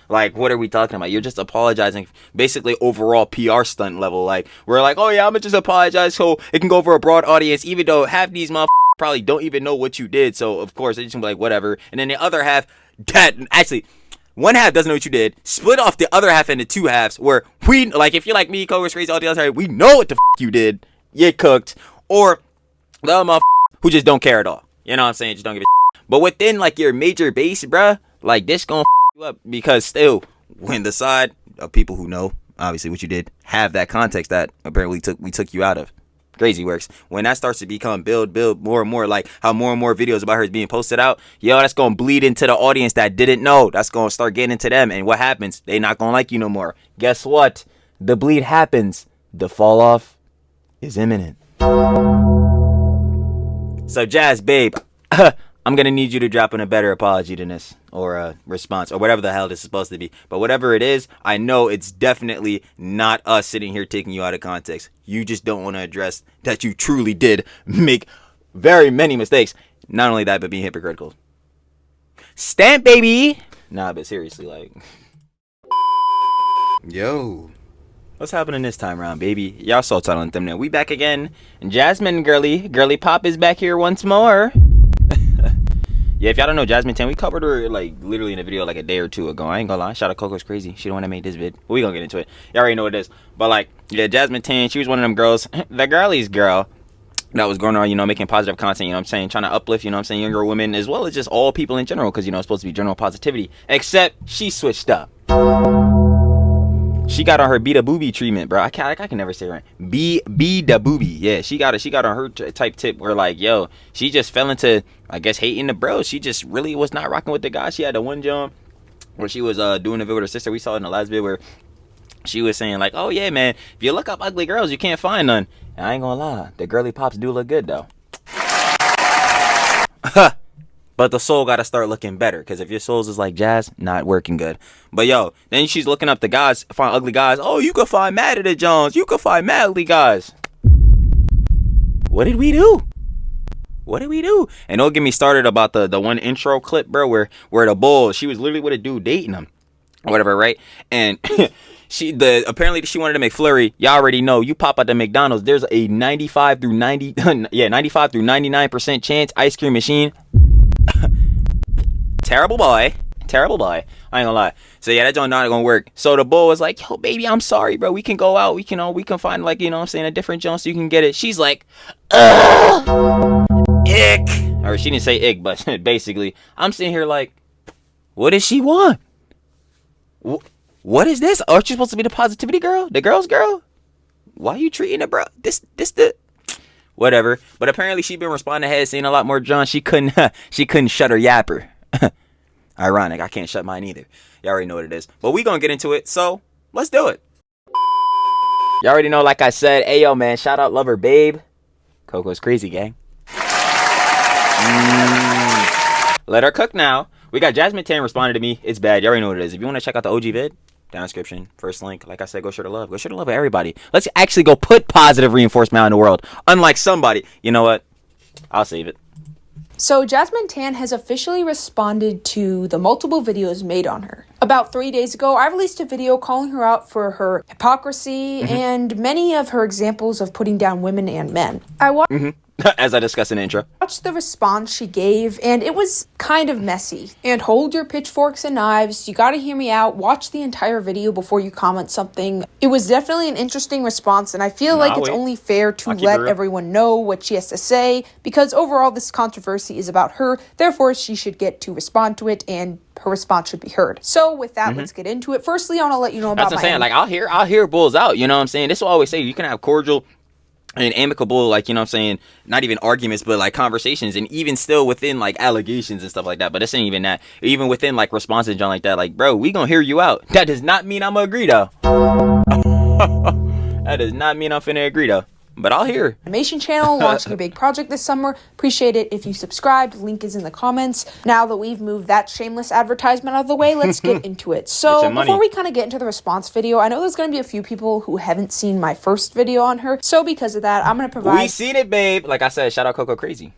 Like, what are we talking about? You're just apologizing, basically overall PR stunt level. Like, we're like, oh yeah, I'm gonna just apologize so it can go over a broad audience, even though half these motherfuckers probably don't even know what you did. So of course they just gonna be like, whatever. And then the other half, actually, one half doesn't know what you did. Split off the other half into two halves where we, like, if you're like me, Coco's crazy, all the other, we know what the you did. You cooked. Or the other motherfucker who just don't care at all. You know what I'm saying? Just don't give a shit. But within like your major base, bruh, like this gonna you up, because still, when the side of people who know obviously what you did have that context that apparently we took you out of. Crazy works. When that starts to become build more and more, like how more and more videos about her is being posted out, yo, that's gonna bleed into the audience that didn't know. That's gonna start getting into them, and what happens? They not gonna like you no more. Guess what? The bleed happens. The fall off is imminent. So Jazz, babe, I'm gonna need you to drop in a better apology than this, or a response, or whatever the hell this is supposed to be. But whatever it is, I know it's definitely not us sitting here taking you out of context. You just don't want to address that you truly did make very many mistakes. Not only that, but being hypocritical. Stamp, baby. Nah, but seriously, like, yo, what's happening this time around, baby? Y'all saw telling them that we back again, and Jasmine, girly pop is back here once more. Yeah, if y'all don't know Jasmine Tan, we covered her like literally in a video like a day or two ago. I ain't gonna lie, shout out Coco's crazy. She the one that made this vid. But we gonna get into it. Y'all already know what it is. But like, yeah, Jasmine Tan, she was one of them girls, the girlies girl, that was going on, you know, making positive content, you know what I'm saying, trying to uplift, you know what I'm saying, younger women, as well as just all people in general, because, you know, it's supposed to be general positivity. Except she switched up. She got on her Beta Booby treatment, bro. I can never say it right. Beta Booby. Yeah, she got on her type tip where, like, yo, she just fell into, I guess, hating the bros. She just really was not rocking with the guy. She had the one jump where she was doing a video with her sister. We saw it in the last video where she was saying, like, oh yeah, man, if you look up ugly girls, you can't find none. And I ain't gonna lie, the girly pops do look good though. But the soul gotta start looking better, because if your soul's is like Jazz, not working good. But yo, then she's looking up the guys, find ugly guys. Oh, you can find mad at the Jones. You can find mad ugly guys. What did we do? What did we do? And don't get me started about the one intro clip, bro, where the bull, she was literally with a dude dating him, or whatever, right? And apparently she wanted to make flurry. Y'all already know, you pop out the McDonald's, there's a 95 through 99% chance ice cream machine. Terrible boy. I ain't gonna lie. So yeah, that joint not gonna work. So the bull was like, yo, baby, I'm sorry, bro. We can go out. We can find, like, you know what I'm saying, a different joint so you can get it. She's like, ugh, ick. Or she didn't say ick, but basically, I'm sitting here like, what does she want? What is this? Aren't you supposed to be the positivity girl? The girl's girl? Why are you treating it, bro? This the whatever. But apparently she been responding ahead, saying a lot more John. She couldn't shut her yapper. Ironic, I can't shut mine either. Y'all already know what it is. But we gonna get into it, so let's do it. Y'all already know, like I said, hey yo man, shout out Lover Babe. Coco's crazy, gang. Let her cook now. We got Jasmine Tan responded to me. It's bad. You already know what it is. If you want to check out the OG vid, down description, first link. Like I said, go share the love. Go share the love with everybody. Let's actually go put positive reinforcement out in the world. Unlike somebody. You know what? I'll save it. So Jasmine Tan has officially responded to the multiple videos made on her. About 3 days ago, I released a video calling her out for her hypocrisy and many of her examples of putting down women and men. As I discussed in the intro. Watched the response she gave, and it was kind of messy. And hold your pitchforks and knives. You gotta hear me out. Watch the entire video before you comment something. It was definitely an interesting response, and I feel like it's only fair to let everyone know what she has to say, because overall this controversy is about her. Therefore, she should get to respond to it, and her response should be heard. So with that, let's get into it. Firstly, I want to let you know about That's what I'm saying. Like, I'll hear bulls out. You know what I'm saying? This will always say you can have cordial and amicable, like, you know what I'm saying, not even arguments, but like conversations, and even still within like allegations and stuff like that. But this ain't even that. Even within like responses, John, like that, like, bro, we gonna hear you out. That does not mean I'm gonna agree though. That does not mean I'm finna agree though. But I'll hear. Animation channel launching a big project this summer. Appreciate it if you subscribed. Link is in the comments. Now that we've moved that shameless advertisement out of the way, let's get into it. So before we kind of get into the response video, I know there's going to be a few people who haven't seen my first video on her. So because of that, I'm going to provide... We seen it, babe. Like I said, shout out Coco Crazy.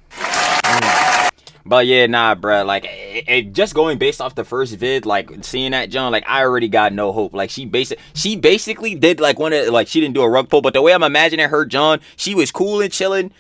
But yeah, nah, bruh. Like, just going based off the first vid, like seeing that John, like I already got no hope. Like she basically did like one of like she didn't do a rug pull, but the way I'm imagining her John, she was cool and chilling,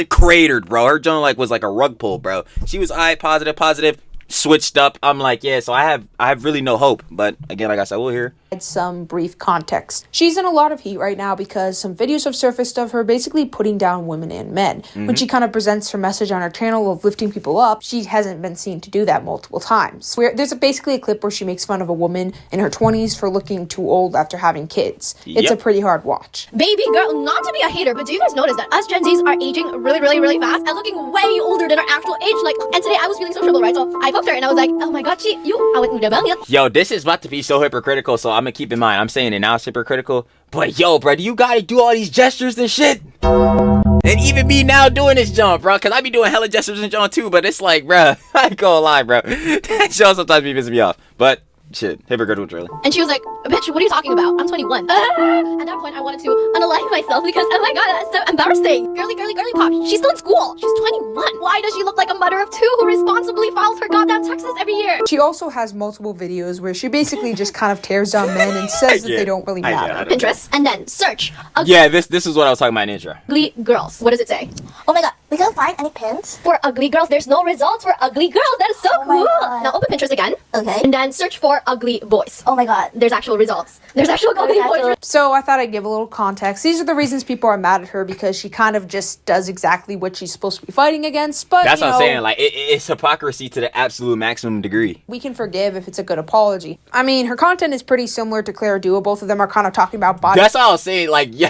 cratered, bro. Her John like was like a rug pull, bro. She was positive, switched up. I'm like, yeah. So I have really no hope. But again, like I said, we'll hear. Some brief context. She's in a lot of heat right now because some videos have surfaced of her basically putting down women and men. When she kind of presents her message on her channel of lifting people up, she hasn't been seen to do that multiple times. There's basically a clip where she makes fun of a woman in her 20s for looking too old after having kids. It's a pretty hard watch. Baby girl, not to be a hater, but do you guys notice that us Gen Zs are aging really fast and looking way older than our actual age? Like, and today I was feeling sociable, right? So I poked her and I was like, oh my god, I went rebellion. Yo, this is about to be so hypocritical, so I'm gonna keep in mind. I'm saying it now, it's hypocritical. But yo, bro, you gotta do all these gestures and shit. And even me now doing this jump, bro, because I be doing hella gestures and John too, but it's like, bro, I ain't gonna lie, bro. That show sometimes be pissing me off. But shit, hypocritical, really. And she was like, bitch, what are you talking about? I'm 21. At that point, I wanted to unalive myself because, oh my god, that's so embarrassing. Girly pop. She's still in school. She's 21. Why does she look like a mother of two who responsibly files her goddamn taxes every year? She also has multiple videos where she basically just kind of tears down men and says that they don't really matter. Pinterest, and then search. Yeah, this is what I was talking about in the intro. Ugly girls. What does it say? Oh my god, we can't find any pins? For ugly girls, there's no results for ugly girls. That is so cool. Now open Pinterest again. Okay. And then search for ugly boys. Oh my god. There's actual results. There's actual ugly boys. So I thought I'd give a little context. These are the reasons people are mad at her, because she kind of just does exactly what she's supposed to be fighting against. But that's what I'm saying. Like, it's hypocrisy to the absolute maximum degree. We can forgive if it's a good apology. I mean, her content is pretty similar to Clara Dua. Both of them are kind of talking about body. That's all I was saying. Like, yo,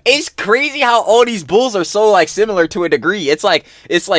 it's crazy how all these bulls are so like similar to a degree. It's like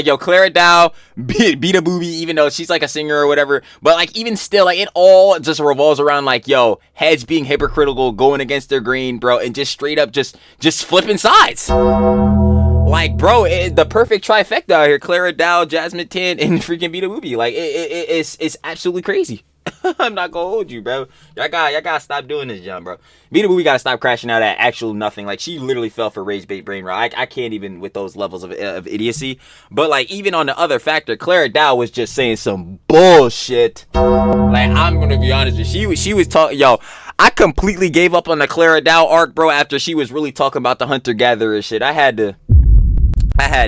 yo, Clara Dow beat a booby, even though she's like a singer or whatever. But like, even still, like, it all just revolves around like, yo, heads being hypocritical, going against their grain, bro, and just straight up just flipping sides. Like, bro, the perfect trifecta out here: Clara Dow, Jasmine Tan, and freaking Beta Booby. Like, it's absolutely crazy. I'm not gonna hold you, bro. Y'all gotta stop doing this, John, bro. Beta Booby gotta stop crashing out at actual nothing. Like, she literally fell for rage bait brain rot. I can't even with those levels of idiocy. But like, even on the other factor, Clara Dow was just saying some bullshit. Like, I'm gonna be honest with you. She was talking, yo. I completely gave up on the Clara Dow arc, bro, after she was really talking about the hunter-gatherer shit. I had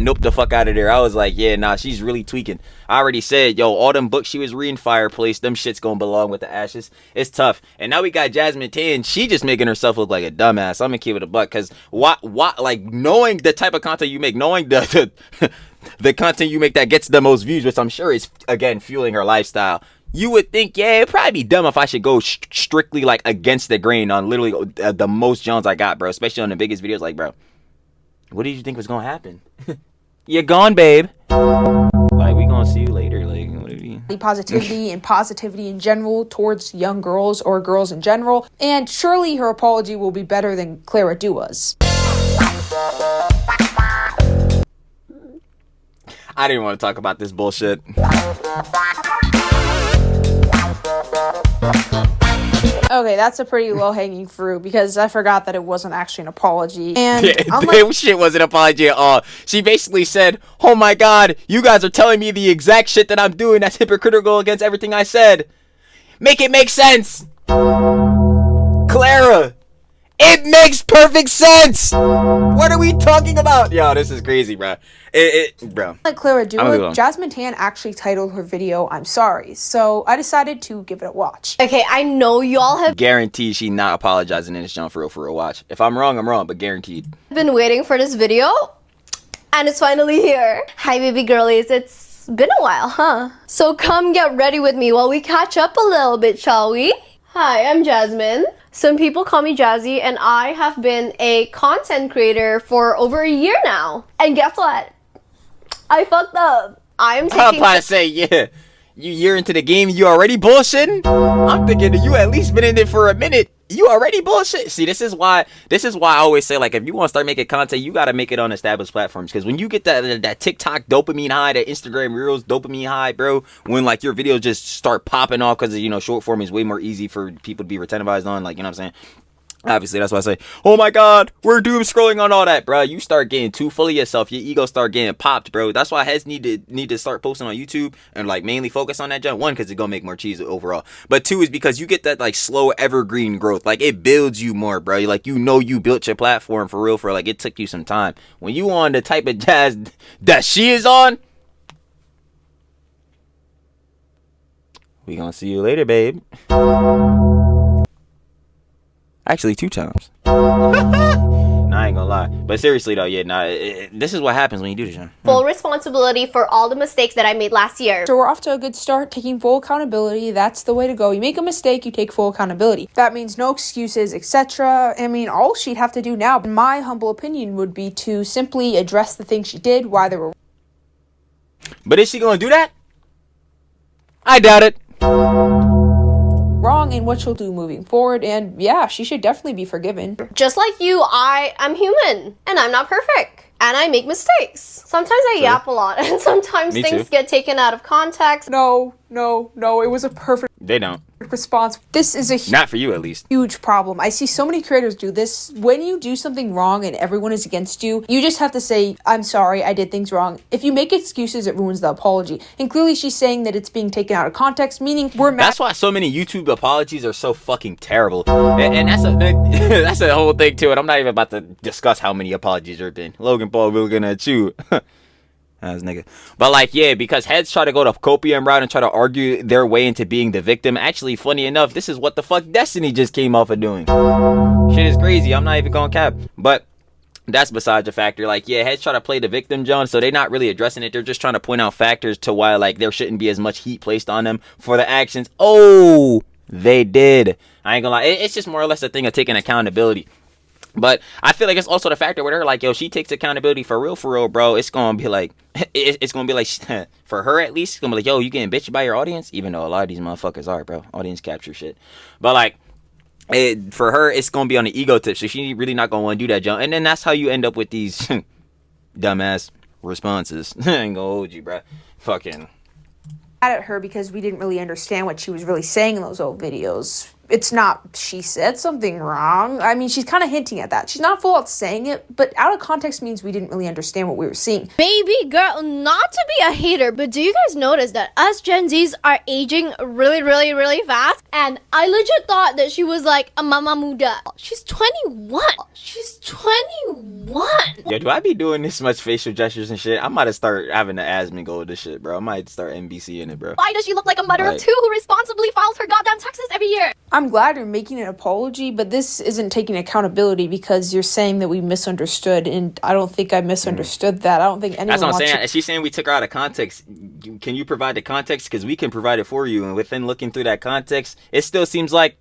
nope the fuck out of there. I was like, yeah, nah, she's really tweaking. I already said, yo, all them books she was reading, Fireplace, them shit's gonna belong with the ashes. It's tough. And now we got Jasmine Tan. She just making herself look like a dumbass. I'm gonna keep it a buck, because what, like, knowing the type of content you make, knowing the the content you make that gets the most views, which I'm sure is, again, fueling her lifestyle, you would think, yeah, it'd probably be dumb if I should go strictly, like, against the grain on literally the most Jones I got, bro. Especially on the biggest videos. Like, bro, what did you think was gonna happen? You're gone, babe. Like, we gonna see you later. Like, what do you mean? Positivity and positivity in general towards young girls or girls in general. And surely her apology will be better than Clara Dua's. I didn't want to talk about this bullshit. Okay, that's a pretty low-hanging fruit, because I forgot that it wasn't actually an apology. And shit wasn't an apology at all. She basically said, oh my god, you guys are telling me the exact shit that I'm doing that's hypocritical against everything I said. Make it make sense. Clara, it makes perfect sense. What are we talking about? Yo, this is crazy, bro. Bro. Like Clara Dua, Jasmine Tan actually titled her video, I'm sorry. So I decided to give it a watch. Okay, I know y'all have guaranteed she not apologizing in this jump for real watch. If I'm wrong, I'm wrong, but guaranteed. Been waiting for this video, and it's finally here. Hi, baby girlies. It's been a while, huh? So come get ready with me while we catch up a little bit, shall we? Hi, I'm Jasmine. Some people call me Jazzy, and I have been a content creator for over a year now. And guess what? I fucked up. I'm about to say, yeah, you're into the game, you already bullshitting? I'm thinking you at least been in it for a minute. You already bullshit. See, this is why I always say, like, if you want to start making content, you got to make it on established platforms. Because when you get that TikTok dopamine high, that Instagram Reels dopamine high, bro, when, like, your videos just start popping off because, you know, short form is way more easy for people to be retentivized on, like, you know what I'm saying? Obviously, that's why I say, oh my god, we're doom scrolling on all that, bro. You start getting too full of yourself, your ego start getting popped, bro. That's why heads need to start posting on YouTube and like mainly focus on that jump. One, because it's gonna make more cheese overall, but two is because you get that like slow evergreen growth. Like it builds you more, bro. Like you built your platform for real. For like it took you some time. When you on the type of jazz that she is on, we gonna see you later, babe. Actually, 2 times. Nah, I ain't gonna lie. But seriously though, yeah, this is what happens when you do this, John. Full responsibility for all the mistakes that I made last year. So we're off to a good start, taking full accountability. That's the way to go. You make a mistake, you take full accountability. That means no excuses, etc. I mean, all she'd have to do now, in my humble opinion, would be to simply address the things she did, why they were But is she gonna do that? I doubt it. wrong and what she'll do moving forward. And yeah, she should definitely be forgiven. Just like you, I am human and I'm not perfect. And I make mistakes. Sometimes I yap a lot and sometimes things get taken out of context. No, it was a perfect They don't. response. This is a Not for you, at least. huge problem. I see so many creators do this. When you do something wrong and everyone is against you, you just have to say, I'm sorry, I did things wrong. If you make excuses, it ruins the apology. And clearly she's saying that it's being taken out of context, meaning we're mad. That's why so many YouTube apologies are so fucking terrible. And that's that's a whole thing too. And I'm not even about to discuss how many apologies there have been. Logan Paul, we're gonna chew. As nigga. But like, yeah, because heads try to go the copium route and try to argue their way into being the victim. Actually, funny enough, this is what the fuck Destiny just came off of doing. Shit is crazy. I'm not even going cap. But that's besides the factor. Like, yeah, heads try to play the victim, John, so they're not really addressing it. They're just trying to point out factors to why, like, there shouldn't be as much heat placed on them for the actions. Oh, they did. I ain't gonna lie. It's just more or less a thing of taking accountability. But I feel like it's also the factor with her, like, yo, she takes accountability for real, bro. It's gonna be like, for her at least, it's gonna be like, yo, you getting bitched by your audience? Even though a lot of these motherfuckers are, bro. Audience capture shit. But like, for her, it's gonna be on the ego tip, so she really not gonna want to do that jump. And then that's how you end up with these dumbass responses. I ain't gonna hold you, bro. Fucking At her because we didn't really understand what she was really saying in those old videos. It's not, she said something wrong. I mean, she's kind of hinting at that. She's not full out saying it, but out of context means we didn't really understand what we were seeing. Baby girl, not to be a hater, but do you guys notice that us Gen Zs are aging really fast? And I legit thought that she was like a mama muda. She's 21. She's 21. yo, do I be doing this much facial gestures and shit? I might have start having the asthma go with this shit, bro. I might start NBC in it, bro. Why does she look like a mother of two who responsibly files her goddamn taxes every year? I'm glad you're making an apology, but this isn't taking accountability because you're saying that we misunderstood, and I don't think I misunderstood that. I don't think anyone. That's what I'm wants saying. She's saying we took her out of context. Can you provide the context? Because we can provide it for you, and within looking through that context, it still seems like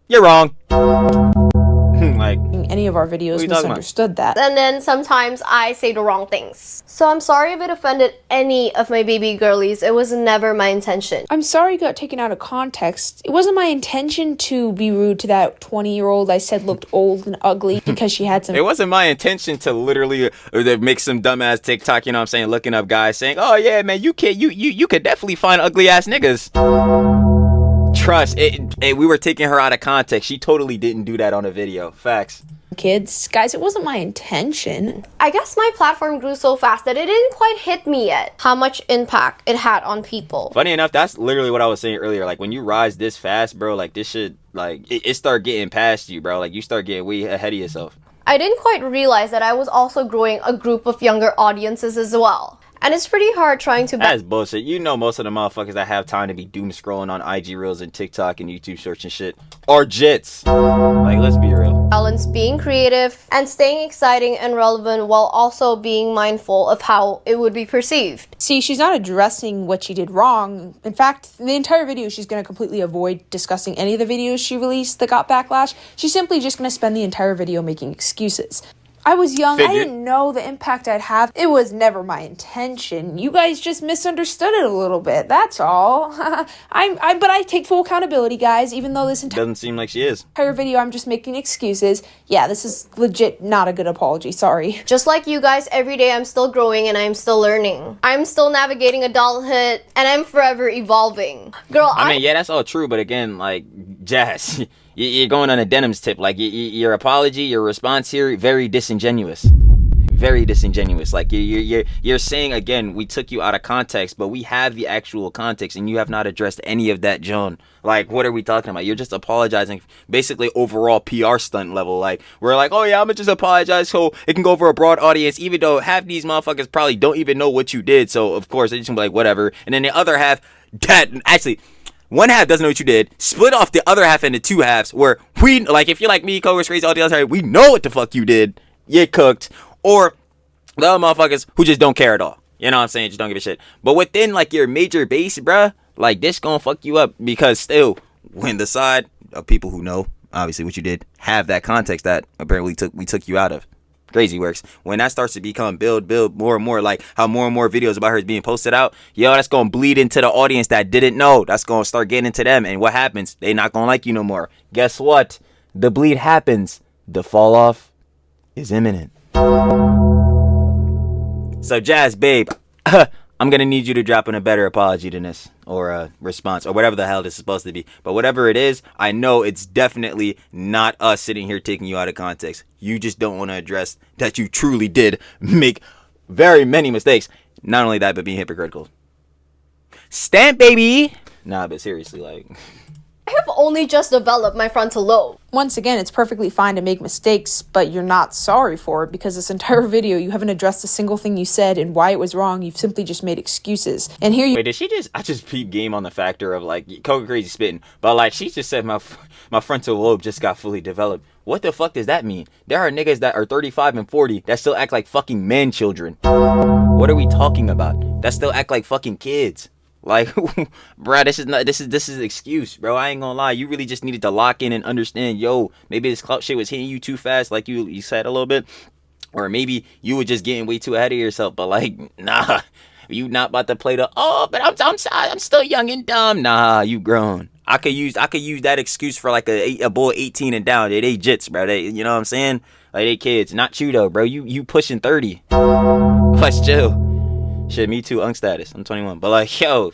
you're wrong. Like, any of our videos misunderstood that. And then sometimes I say the wrong things. So I'm sorry if it offended any of my baby girlies. It was never my intention. I'm sorry you got taken out of context. It wasn't my intention to be rude to that 20-year-old I said looked old and ugly because she had some... It wasn't my intention to literally make some dumbass TikTok, you know what I'm saying, looking up guys saying, oh yeah, man, you could definitely find ugly ass niggas. Trust, we were taking her out of context. She totally didn't do that on a video. Facts. Kids, guys, it wasn't my intention. I guess my platform grew so fast that it didn't quite hit me yet how much impact it had on people. Funny enough, that's literally what I was saying earlier. Like, when you rise this fast, bro, like, this shit, like, it start getting past you, bro. Like, you start getting way ahead of yourself. I didn't quite realize that I was also growing a group of younger audiences as well. And it's pretty hard trying to... That's bullshit. You know most of the motherfuckers that have time to be doom scrolling on IG Reels and TikTok and YouTube search and shit are jits. Like, let's be real. Balance being creative and staying exciting and relevant while also being mindful of how it would be perceived. See, she's not addressing what she did wrong. In fact, the entire video, she's going to completely avoid discussing any of the videos she released that got backlash. She's simply just going to spend the entire video making excuses. I was young. I Figured. didn't know the impact I'd have. It was never my intention. You guys just misunderstood it a little bit. That's all. But I take full accountability, guys. Even though this Doesn't seem like she is. entire video, I'm just making excuses. Yeah, this is legit not a good apology. Sorry. Just like you guys, every day I'm still growing and I'm still learning. I'm still navigating adulthood and I'm forever evolving. Girl, I mean, yeah, that's all true. But again, like, Jazz, you're going on a denims tip. Like, your apology, your response here, very disingenuous. Very disingenuous. Like, you're saying, again, we took you out of context, but we have the actual context, and you have not addressed any of that, Joan. Like, what are we talking about? You're just apologizing, basically overall PR stunt level. Like, we're like, oh yeah, I'm gonna just apologize so it can go over a broad audience, even though half these motherfuckers probably don't even know what you did. So of course they just gonna be like, whatever. And then the other half, that actually. One half doesn't know what you did. Split off the other half into two halves where we, like, if you're like me, Cobra's crazy, all the other time, we know what the fuck you did. You're cooked. Or the other motherfuckers who just don't care at all. You know what I'm saying? Just don't give a shit. But within, like, your major base, bruh, like, this gonna fuck you up because still, when the side of people who know, obviously, what you did, have that context that apparently we took you out of. Crazy works. When that starts to become build more and more, like how more and more videos about her is being posted out, yo, that's gonna bleed into the audience that didn't know. That's gonna start getting into them, and what happens? They not gonna like you no more. Guess what? The bleed happens. The fall off is imminent. So Jazz, babe, I'm gonna need you to drop in a better apology than this, or a response, or whatever the hell this is supposed to be. But whatever it is, I know it's definitely not us sitting here taking you out of context. You just don't want to address that you truly did make very many mistakes. Not only that, but being hypocritical. Stamp, baby. Nah, but seriously, like. I have only just developed my frontal lobe. Once again, it's perfectly fine to make mistakes, but you're not sorry for it because this entire video, you haven't addressed a single thing you said and why it was wrong. You've simply just made excuses. And here you... Wait, did she just... I just peep game on the factor of, like, Coca Crazy spitting. But, like, she just said my frontal lobe just got fully developed. What the fuck does that mean? There are niggas that are 35 and 40 that still act like fucking man children. What are we talking about? That still act like fucking kids. Like, bruh, this is an excuse, bro. I ain't gonna lie. You really just needed to lock in and understand, yo, maybe this clout shit was hitting you too fast, like you said a little bit. Or maybe you were just getting way too ahead of yourself. But, like, nah, you not about to play the, oh, but I'm still young and dumb. Nah, you grown. I could use that excuse for, like, a boy 18 and down. They jits, bro. They, you know what I'm saying? Like, they kids. Not you, though, bro. You pushing 30. Let's chill. Shit, me too, unk status. I'm 21. But, like, yo,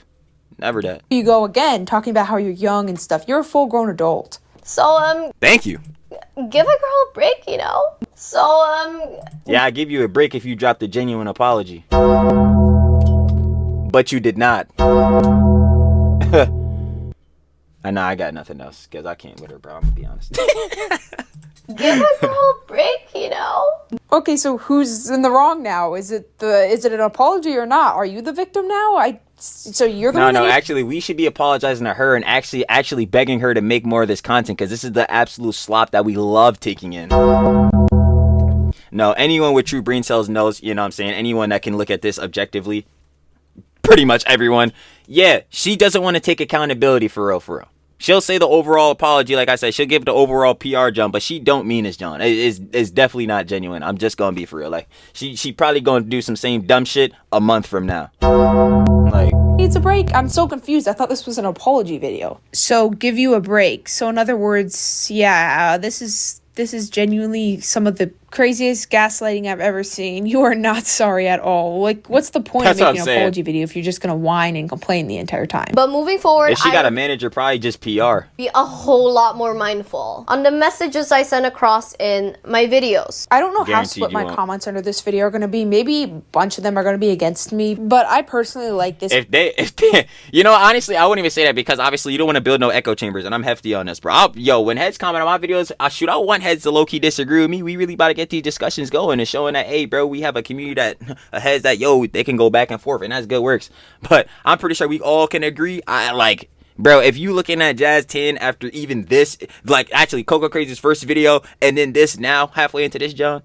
never that. You go again, talking about how you're young and stuff. You're a full-grown adult. So, Thank you. give a girl a break, you know? So, Yeah, I give you a break if you dropped a genuine apology. But you did not. Nah, I got nothing else, because I can't with her, bro. I'm going to be honest. give a girl a break, you know? Okay, so who's in the wrong now? Is it an apology or not? Are you the victim now? So you're the one No, that actually, we should be apologizing to her and actually begging her to make more of this content, because this is the absolute slop that we love taking in. No, anyone with true brain cells knows, you know what I'm saying, anyone that can look at this objectively, pretty much everyone, yeah, she doesn't want to take accountability for real. She'll say the overall apology, like I said, she'll give the overall PR jump, but she don't mean it's John. It's definitely not genuine. I'm just gonna be for real. Like, she probably gonna do some same dumb shit a month from now. Like, needs a break. I'm so confused. I thought this was an apology video. So give you a break. So in other words, yeah, this is genuinely some of the craziest gaslighting I've ever seen. You are not sorry at all. Like, what's the point of making an apology video if you're just gonna whine and complain the entire time? But moving forward, if she got a manager, probably just PR. Be a whole lot more mindful on the messages I send across in my videos. I don't know how Guaranteed split you my won't. comments under this video are gonna be. Maybe a bunch of them are gonna be against me, but I personally like this. If they, you know, honestly, I wouldn't even say that, because obviously you don't want to build no echo chambers, and I'm hefty on this, bro. When heads comment on my videos, I want heads to low-key disagree with me. We really about to get these discussions going and showing that, hey, bro, we have a community that heads that, yo, they can go back and forth, and that's good works. But I'm pretty sure we all can agree. Bro, if you looking at Jasmine Tan after even this, like, actually Coco Crazy's first video, and then this now, halfway into this, John,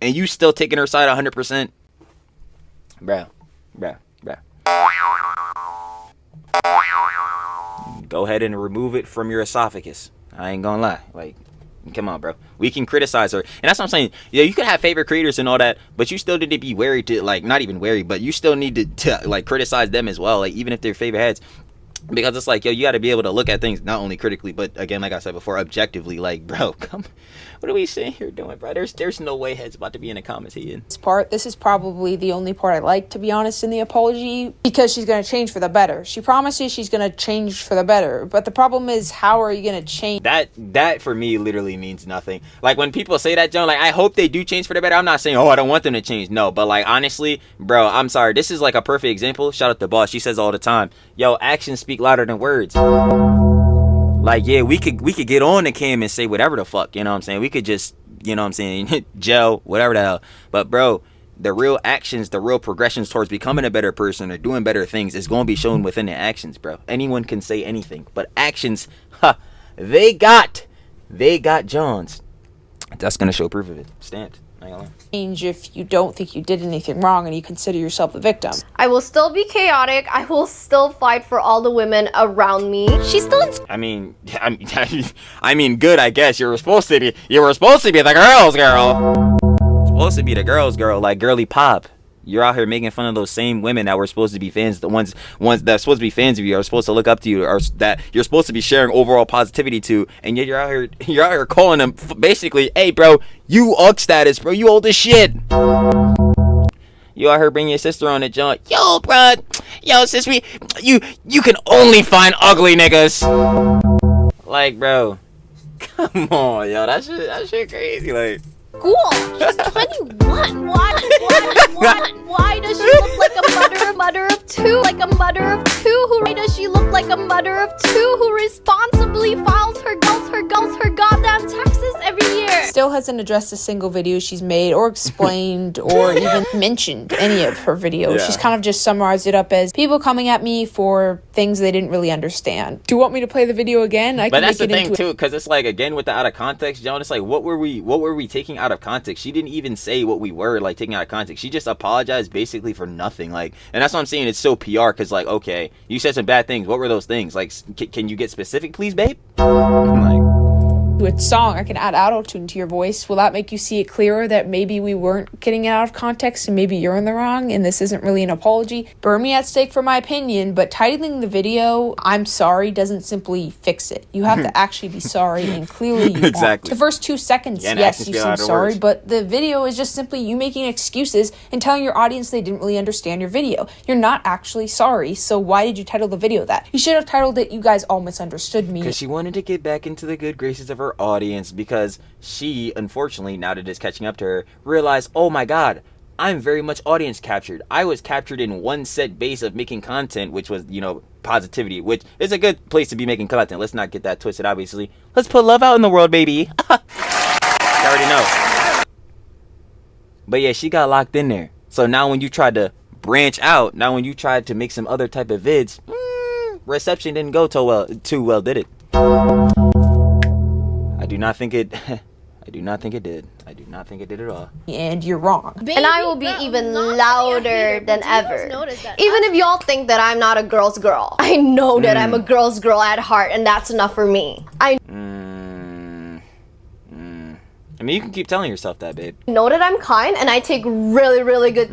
and you still taking her side 100%, bro. Go ahead and remove it from your esophagus. I ain't gonna lie. Like, Come on, bro. We can criticize her, and that's what I'm saying. Yeah, you could have favorite creators and all that, but you still need to be wary to, like, not even wary, but you still need to like criticize them as well, like even if they're favorite heads. Because it's like, yo, you got to be able to look at things not only critically, but again, like I said before, objectively. Like, bro, what are we sitting here doing, bro? There's no way heads about to be in the comments here. This is probably the only part I like, to be honest, in the apology, because she's going to change for the better. She promises she's going to change for the better, but the problem is, how are you going to change? That for me literally means nothing. Like, when people say that, John, like, I hope they do change for the better. I'm not saying, oh, I don't want them to change. No, but like, honestly, bro, I'm sorry. This is like a perfect example. Shout out to Boss. She says all the time, yo, actions speak louder than words. Like, yeah, we could get on the cam and say whatever the fuck, you know what I'm saying? We could just, you know what I'm saying, gel, whatever the hell. But, bro, the real actions, the real progressions towards becoming a better person or doing better things is going to be shown within the actions, bro. Anyone can say anything, but actions, they got Johns. That's going to show proof of it. Stamped. Change if you don't think you did anything wrong and you consider yourself the victim. I will still be chaotic. I will still fight for all the women around me. She's still in. I mean, good. I guess you're supposed to be the girl's girl. Supposed to be the girl's girl, like girly pop. You're out here making fun of those same women that were supposed to be fans, the ones that's supposed to be fans of you, are supposed to look up to you, or that you're supposed to be sharing overall positivity to, and yet you're out here calling them basically, hey, bro, you ugh status, bro, you old as shit. You out here bringing your sister on the joint, yo, bro, yo, sis, you can only find ugly niggas. Like, bro, come on, yo, that shit crazy, like. School. She's 21. Why does she look like a mother of two? Like a mother of two. Why does she look like a mother of two who responsibly files her goddamn taxes every year? Still hasn't addressed a single video she's made or explained or even mentioned any of her videos. Yeah. She's kind of just summarized it up as people coming at me for things they didn't really understand. Do you want me to play the video again? But that's the thing too, because it's like, again, with the out of context, John, it's like, what were we taking out of context? She didn't even say what we were like taking out of context. She just apologized basically for nothing. Like, and that's what I'm saying, it's so PR, because like, okay, you said some bad things. What were those things? Like, can you get specific, please, babe? Like, with song, I can add auto-tune to your voice. Will that make you see it clearer that maybe we weren't getting it out of context and maybe you're in the wrong and this isn't really an apology? Burn me at stake for my opinion, but titling the video I'm sorry doesn't simply fix it. You have to actually be sorry, and clearly you exactly. aren't. The first 2 seconds, yes, you seem sorry, but the video is just simply you making excuses and telling your audience they didn't really understand your video. You're not actually sorry, so why did you title the video that? You should have titled it, "You guys all misunderstood me." Because she wanted to get back into the good graces of her audience, because she, unfortunately, now that it's catching up to her, realized, oh my god, I'm very much audience captured. I was captured in one set base of making content, which was, you know, positivity, which is a good place to be making content. Let's not get that twisted, obviously. Let's put love out in the world, baby. You already know. But yeah, she got locked in there. So now when you tried to branch out, now when you tried to make some other type of vids, reception didn't go too well, did it? I do not think it did. I do not think it did at all. And you're wrong. And I will be even louder than ever. Even if y'all think that I'm not a girl's girl, I know that I'm a girl's girl at heart, and that's enough for me. I mean, you can keep telling yourself that, babe. Know that I'm kind, and I take really, really good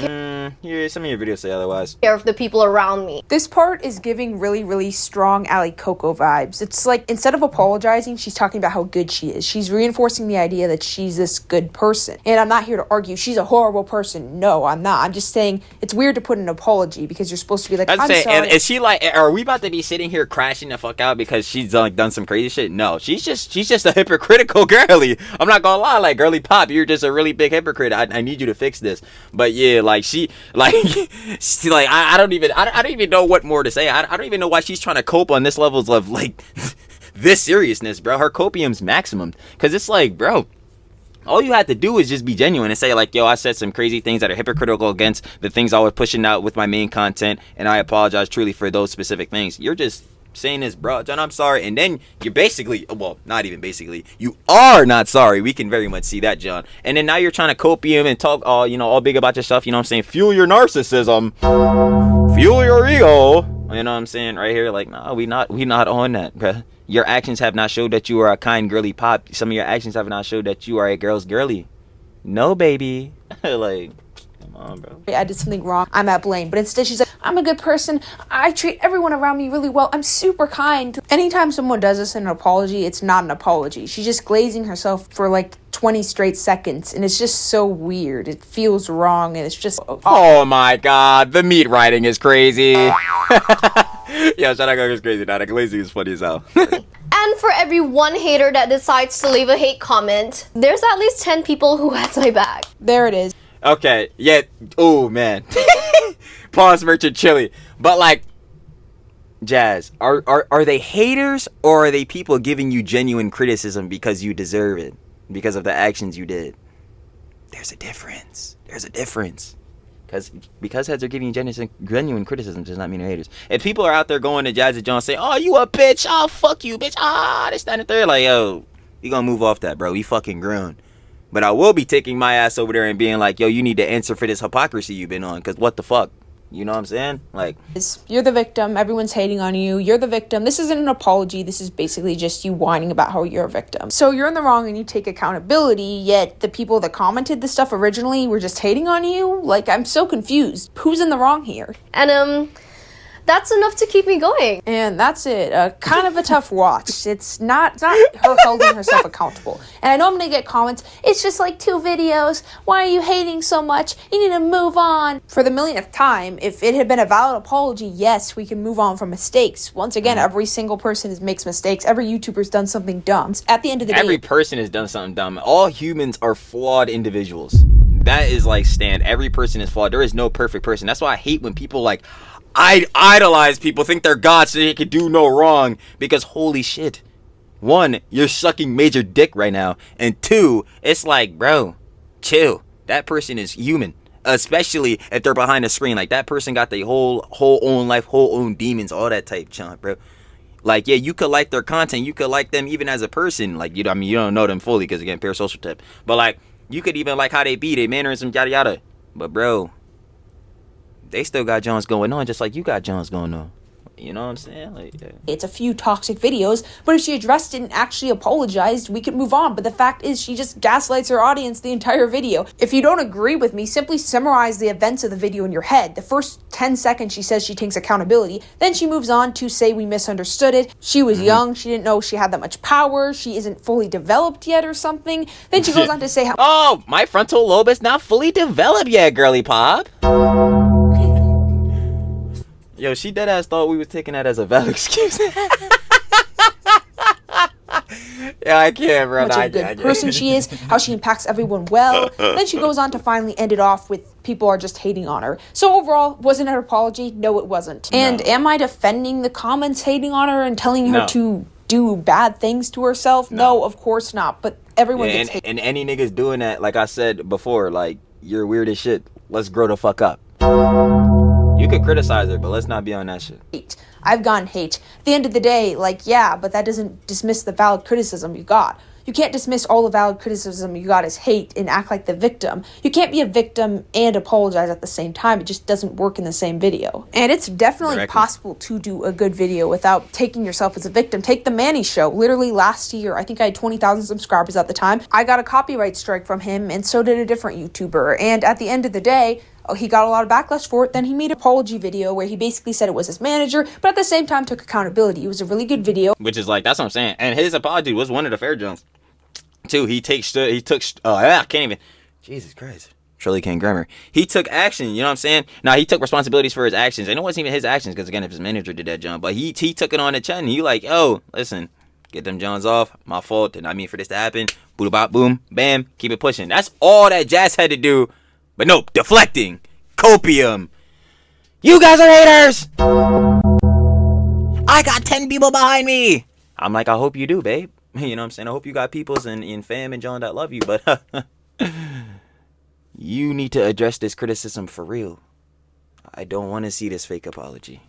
Yeah, some of your videos say otherwise. care of the people around me. This part is giving really, really strong Ali Coco vibes. It's like, instead of apologizing, she's talking about how good she is. She's reinforcing the idea that she's this good person. And I'm not here to argue she's a horrible person. No, I'm not. I'm just saying it's weird to put an apology because you're supposed to be like, I'm sorry. And is she like, are we about to be sitting here crashing the fuck out because she's like done some crazy shit? No, she's just a hypocritical girly. I'm not gonna lie, like, girly pop, you're just a really big hypocrite. I need you to fix this. But yeah, like, I don't even know what more to say. I don't even know why she's trying to cope on this levels of like this seriousness, bro. Her copium's maximum, because it's like, bro, all you had to do is just be genuine and say like, yo, I said some crazy things that are hypocritical against the things I was pushing out with my main content, and I apologize truly for those specific things. You're just saying this, bro, John, I'm sorry, and then you're basically, well, not even basically, you are not sorry. We can very much see that, John. And then now you're trying to copium and talk all big about yourself, you know what I'm saying? Fuel your narcissism, fuel your ego, you know what I'm saying? Right here, like, nah, we not on that, bruh. Your actions have not showed that you are a kind girly pop. Some of your actions have not showed that you are a girl's girly. No, baby. Like, come on, bro. I did something wrong, I'm at blame. But instead she's like, I'm a good person, I treat everyone around me really well, I'm super kind. Anytime someone does this in an apology, it's not an apology. She's just glazing herself for like 20 straight seconds, and it's just so weird. It feels wrong, and it's just Oh my god, the meat writing is crazy. Yeah, shout out is crazy. Now the glazing is funny as hell. And for every one hater that decides to leave a hate comment, there's at least 10 people who has my back. there it is. Okay, yeah. Oh man. Pause, merchant chili. But like, Jazz, are they haters, or are they people giving you genuine criticism because you deserve it, because of the actions you did? There's a difference. Because heads are giving you genuine criticism does not mean they're haters. If people are out there going to Jazzy John saying, "Oh, you a bitch, oh fuck you, bitch, this, that, and the third," like, yo, you gonna move off that, bro. We fucking grown. But I will be taking my ass over there and being like, yo, you need to answer for this hypocrisy you've been on, because what the fuck? You know what I'm saying? Like, You're the victim, everyone's hating on you, you're the victim. This isn't an apology, this is basically just you whining about how you're a victim. So you're in the wrong and you take accountability, yet the people that commented this stuff originally were just hating on you? Like, I'm so confused. Who's in the wrong here? And that's enough to keep me going. And that's it. Kind of a tough watch. It's not her holding herself accountable. And I know I'm going to get comments, it's just like 2 videos. Why are you hating so much? You need to move on. For the millionth time, if it had been a valid apology, yes, we can move on from mistakes. Once again, every single person makes mistakes. Every YouTuber's done something dumb. At the end of the day, every person has done something dumb. All humans are flawed individuals. That is like stand. Every person is flawed. There is no perfect person. That's why I hate when people like idolize people, think they're gods so they can do no wrong, because holy shit, 1, you're sucking major dick right now, and 2, it's like, bro, chill. That person is human, especially if they're behind a screen. Like, that person got their whole own life, whole own demons, all that type junk, bro. Like, yeah, you could like their content, you could like them even as a person. Like, you know, I mean, you don't know them fully because, again, parasocial tip, but like, you could even like how they be, their mannerisms, yada yada. But bro, they still got Jones going on, just like you got Jones going on. You know what I'm saying? Like, yeah. it's a few toxic videos, but if she addressed it and actually apologized, we could move on. But the fact is, she just gaslights her audience the entire video. If you don't agree with me, simply summarize the events of the video in your head. The first 10 seconds, she says she takes accountability. Then she moves on to say we misunderstood it. She was young. She didn't know she had that much power. She isn't fully developed yet or something. Then she goes on to say how... Oh, my frontal lobe is not fully developed yet, girly pop. Yo, she deadass thought we was taking that as a valid excuse. Yeah, I can't, bro. much of a good person she is, how she impacts everyone well. Then she goes on to finally end it off with people are just hating on her. So overall, wasn't it an apology? No, it wasn't. No. And am I defending the comments hating on her and telling her to do bad things to herself? No, of course not. But everyone gets hated. And any niggas doing that, like I said before, like, you're weird as shit. Let's grow the fuck up. You could criticize her, but let's not be on that shit. I've gotten hate. At the end of the day, like, yeah, but that doesn't dismiss the valid criticism you got. You can't dismiss all the valid criticism you got as hate and act like the victim. You can't be a victim and apologize at the same time. It just doesn't work in the same video. And it's definitely possible to do a good video without taking yourself as a victim. Take the Manny Show. Literally last year, I think I had 20,000 subscribers at the time. I got a copyright strike from him, and so did a different YouTuber. And at the end of the day, he got a lot of backlash for it. Then he made an apology video where he basically said it was his manager, but at the same time took accountability. It was a really good video. Which is like, that's what I'm saying. And his apology was one of the fair jumps. Too, I can't even, Jesus Christ. Surely can't grammar. He took action, you know what I'm saying? Now, he took responsibilities for his actions. And it wasn't even his actions, because again, if his manager did that jump, but he took it on the chin. He like, oh, listen, get them Johns off. My fault. Did not mean for this to happen. Boom, bop, boom, bam. Keep it pushing. That's all that Jazz had to do. But nope, deflecting. Copium. You guys are haters. I got 10 people behind me. I'm like, I hope you do, babe. You know what I'm saying? I hope you got peoples in fam and John that love you. But you need to address this criticism for real. I don't want to see this fake apology.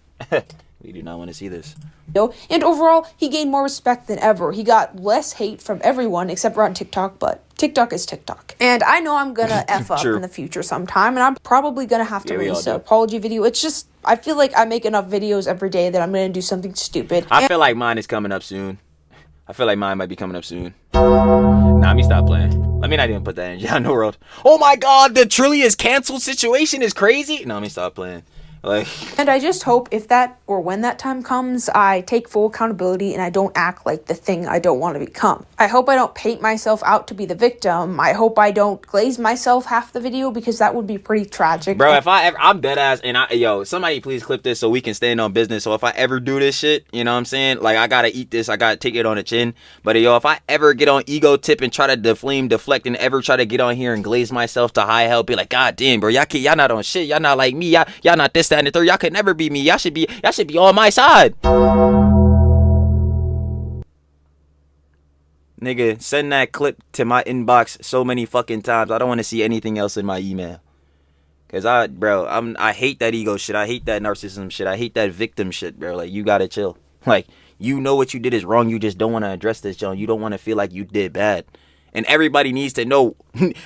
We do not want to see this. And overall, he gained more respect than ever. He got less hate from everyone except for on TikTok, but TikTok is TikTok. And I know I'm gonna F up in the future sometime, and I'm probably gonna have to release an apology video. It's just, I feel like I make enough videos every day that I'm gonna do something stupid. I feel like mine is coming up soon. I feel like mine might be coming up soon. Nah, me stop playing. Let me not even put that in John No World. Oh my god, the Trillia's canceled situation is crazy. No, let me stop playing. Like, and I just hope if that or when that time comes, I take full accountability and I don't act like the thing I don't want to become. I hope I don't paint myself out to be the victim. I hope I don't glaze myself half the video because that would be pretty tragic. Bro, if I ever, I'm dead ass, and somebody please clip this so we can stand on business. So if I ever do this shit, you know what I'm saying? Like, I gotta eat this, I gotta take it on the chin. But yo, if I ever get on ego tip and try to deflect and ever try to get on here and glaze myself to high hell, be like, God damn, bro, y'all not on shit. Y'all not like me. Y'all not this, that, and the third. Y'all could never be me. Y'all should be on my side. Nigga, send that clip to my inbox so many fucking times. I don't want to see anything else in my email. Cause I hate that ego shit. I hate that narcissism shit. I hate that victim shit, bro. Like, you gotta chill. Like, you know what you did is wrong. You just don't want to address this, John. You don't want to feel like you did bad. And everybody needs to know.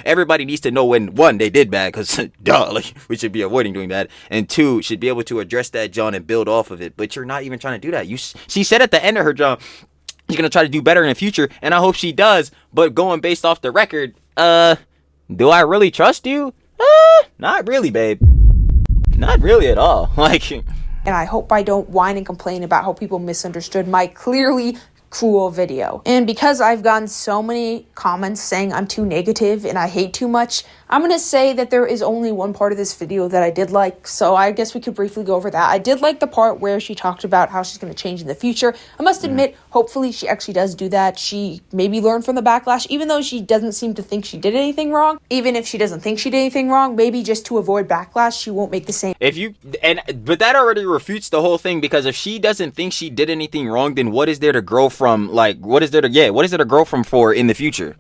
Everybody needs to know when, one, they did bad, because duh, like, we should be avoiding doing bad, and two, should be able to address that, John, and build off of it. But you're not even trying to do that. She said at the end of her, John, she's gonna try to do better in the future, and I hope she does. But going based off the record, do I really trust you? Not really, babe. Not really at all. Like, and I hope I don't whine and complain about how people misunderstood my clearly cruel video. And because I've gotten so many comments saying I'm too negative and I hate too much, I'm gonna say that there is only one part of this video that I did like, so I guess we could briefly go over that. I did like the part where she talked about how she's gonna change in the future. I must admit, hopefully she actually does do that. She maybe learned from the backlash, even though she doesn't seem to think she did anything wrong. Even if she doesn't think she did anything wrong, maybe just to avoid backlash, she won't make the same. But that already refutes the whole thing, because if she doesn't think she did anything wrong, then what is there to grow from? Like, what is there to grow from for in the future?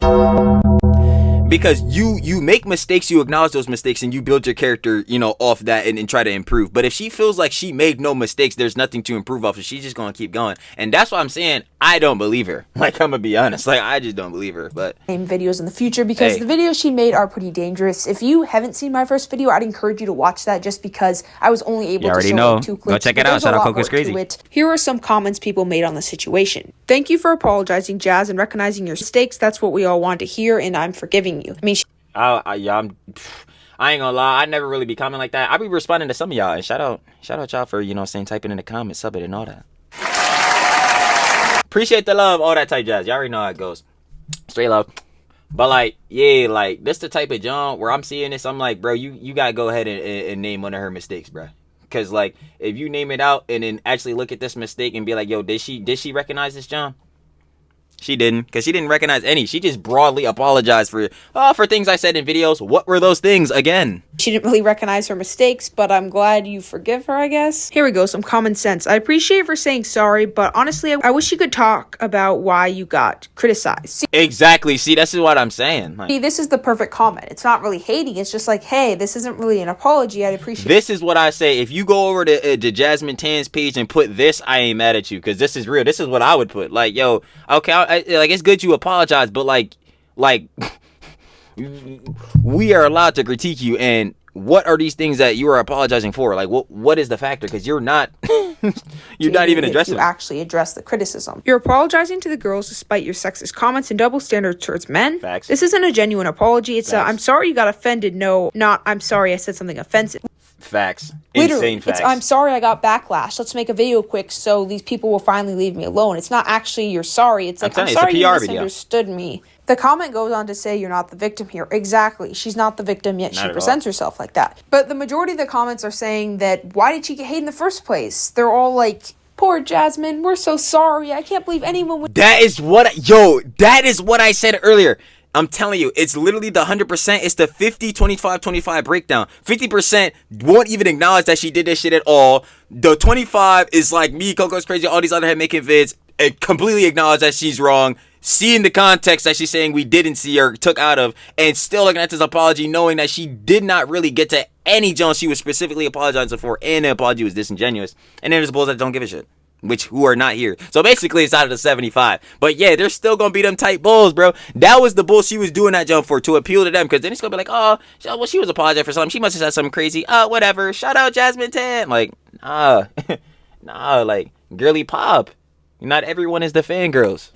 Because you make mistakes, you acknowledge those mistakes, and you build your character, off that and try to improve. But if she feels like she made no mistakes, there's nothing to improve off of, she's just gonna keep going. And that's why I'm saying I don't believe her. Like, I'm gonna be honest. Like, I just don't believe her. But videos in the future, because the videos she made are pretty dangerous. If you haven't seen my first video, I'd encourage you to watch that, just because I was only able to show like 2 clips. Go check it out. Shout out Coco's Crazy. Here are some comments people made on the situation. Thank you for apologizing, Jazz, and recognizing your mistakes. That's what we all want to hear, and I'm forgiving you. I mean, I ain't gonna lie, I never really be commenting like that. I be responding to some of y'all, and shout out y'all for, typing in the comments, sub it and all that. Appreciate the love, all that type jazz. Y'all already know how it goes. Straight love. But like, yeah, like, this the type of John where I'm seeing this, I'm like, bro, you gotta go ahead and name one of her mistakes, bro. Because like, if you name it out and then actually look at this mistake and be like, yo, did she recognize this, John? She didn't, because she didn't recognize any. She just broadly apologized for things I said in videos. What were those things again? She didn't really recognize her mistakes, but I'm glad you forgive her, I guess. Here we go, some common sense. I appreciate her saying sorry, but honestly, I wish you could talk about why you got criticized. Exactly. See, this is what I'm saying. Like, see, this is the perfect comment. It's not really hating. It's just like, hey, this isn't really an apology. I'd appreciate this is what I say. If you go over to Jasmine Tan's page and put this, I ain't mad at you, because this is real. This is what I would put. Like, yo, okay, like, it's good you apologize, but like we are allowed to critique you, and what are these things that you are apologizing for? Like, what is the factor? Because you're not you're not even addressing you actually address the criticism. You're apologizing to the girls despite your sexist comments and double standards towards men. Facts. This isn't a genuine apology. It's I'm sorry you got offended. No, not I'm sorry I said something offensive. Facts. Literally, Insane facts. It's I'm sorry I got backlash. Let's make a video quick so these people will finally leave me alone. It's not actually you're sorry. It's like I'm sorry you misunderstood me. The comment goes on to say you're not the victim here. Exactly. She's not the victim, yet she presents herself like that. But the majority of the comments are saying that why did she get hate in the first place? They're all like, poor Jasmine, we're so sorry. I can't believe anyone would. That is what I said earlier. I'm telling you, it's literally the 100%. It's the 50, 25, 25 breakdown. 50% won't even acknowledge that she did this shit at all. The 25 is like me, Coco's Crazy, all these other head making vids, and completely acknowledge that she's wrong, seeing the context that she's saying we didn't see or took out of, and still looking at this apology knowing that she did not really get to any Jones she was specifically apologizing for, and the apology was disingenuous. And then there's bulls that don't give a shit, who are not here. So basically it's out of the 75. But yeah, there's still gonna be them tight bulls, bro. That was the bull she was doing that jump for, to appeal to them, because then it's gonna be like, oh, well, she was apologizing for something, she must have said something crazy, whatever, shout out Jasmine Tan. Like, nah, like, girly pop, Not everyone is the fangirls.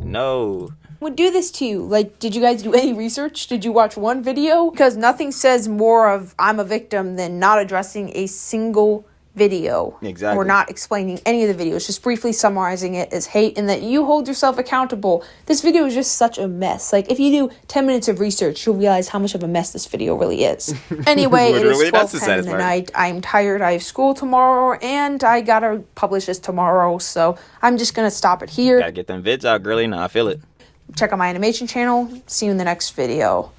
No. Would do this to you? Like, did you guys do any research? Did you watch one video? Because nothing says more of I'm a victim than not addressing a single video. Exactly. Or not explaining any of the videos, just briefly summarizing it as hate and that you hold yourself accountable. This video is just such a mess. Like, if you do 10 minutes of research, you'll realize how much of a mess this video really is. Anyway, it is 12:10 in the night. I'm tired. I have school tomorrow, and I gotta publish this tomorrow, so I'm just gonna stop it here. Gotta get them vids out, girly. Nah, I feel it. Check out my animation channel. See you in the next video.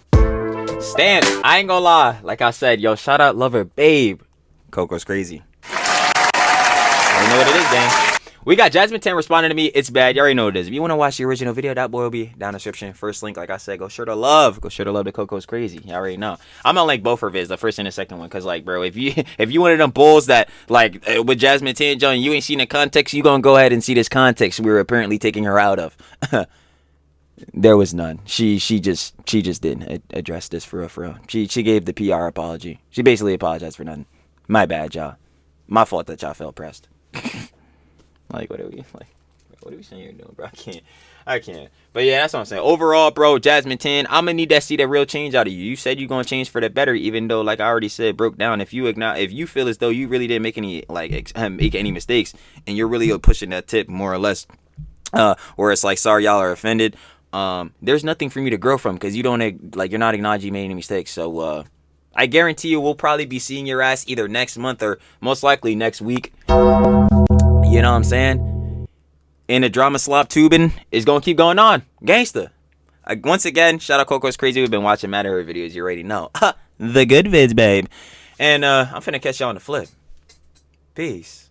Stan, I ain't gonna lie. Like I said, yo, shout out Lover Babe. Coco's crazy. You know what it is, gang. We got Jasmine Tan responding to me. It's bad. You already know what it is. If you want to watch the original video, that boy will be down in the description. First link, like I said, go share the love. Go share the love to Coco's crazy. You already know. I'm gonna link both her vids, the first and the second one, cause like, bro, if you one of them bulls that like with Jasmine Tan, John, you ain't seen the context, you gonna go ahead and see this context we were apparently taking her out of. There was none. She just didn't address this for real. She gave the PR apology. She basically apologized for nothing. My bad, y'all. My fault that y'all felt pressed. Like, what are we saying you're doing, bro? I can't. But yeah, that's what I'm saying. Overall, bro, Jasmine Tan, I'm gonna need to see that real change out of you. You said you're gonna change for the better, even though, like I already said, broke down. If you feel as though you really didn't make any make any mistakes, and you're really pushing that tip more or less, where it's like, sorry, y'all are offended. There's nothing for me to grow from because you don't you're not acknowledging you made any mistakes. So I guarantee you, we'll probably be seeing your ass either next month or most likely next week. You know what I'm saying? And the drama slop tubing is going to keep going on. Gangsta. Once again, shout out Coco's Crazy. We've been watching Matter Her videos. You already know. The good vids, babe. And I'm finna catch y'all on the flip. Peace.